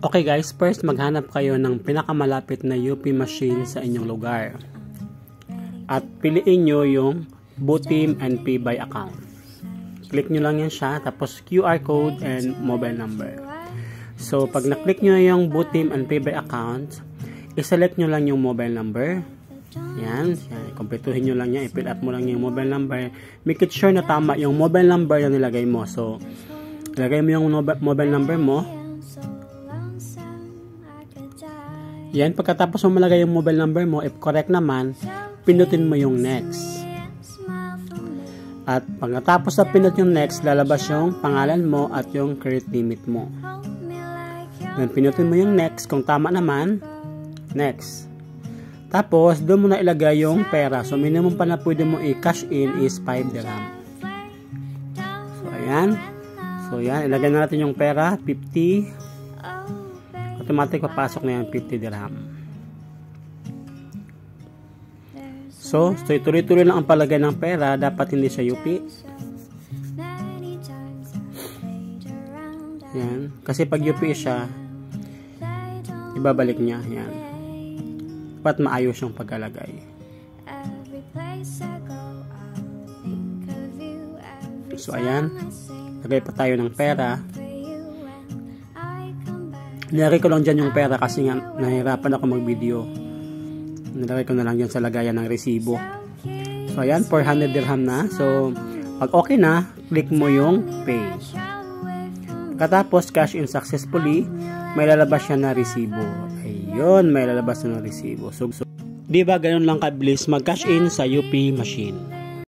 Okay guys, first maghanap kayo ng pinakamalapit na UP machine sa inyong lugar. At piliin nyo yung Butim and Pay by account. Click nyo lang yan siya, tapos QR code and mobile number. So pag na-click nyo yung Butim and Pay by account, i-select nyo lang yung mobile number. Yan, kompletuhin nyo lang yan, i-fill up mo lang yung mobile number. Make it sure na tama yung mobile number na nilagay mo. So, ilagay mo yung mobile number mo. Yan, pagkatapos mo malagay yung mobile number mo, if correct naman, pinutin mo yung next. At pagkatapos na pinut yung next, lalabas yung pangalan mo at yung credit limit mo. Then, pinutin mo yung next. Kung tama naman, next. Tapos, doon mo na ilagay yung pera. So, minimum pa na pwede mo i-cash in is 5 dirham. So, ayan. So, ayan. Ilagay na natin yung pera. 50. Automatic papasok na yan 50 dirham. So tuloy-tuloy lang ang palagay ng pera. Dapat hindi siya UP. Yan. Kasi pag UP siya, ibabalik niya. Yan. Dapat maayos yung pagkalagay. So ayan. Lagay pa tayo ng pera. Nilagay ko lang dyan yung pera kasi nga nahihirapan ako mag-video. Nilagay ko na lang dyan sa lagayan ng resibo. So ayan, 400 dirham na. So pag okay na, click mo yung pay. Pagkatapos cash in successfully, may lalabas siya na resibo. Ayun, may lalabas na resibo. So diba ganun lang kabilis mag-cash in sa UP machine.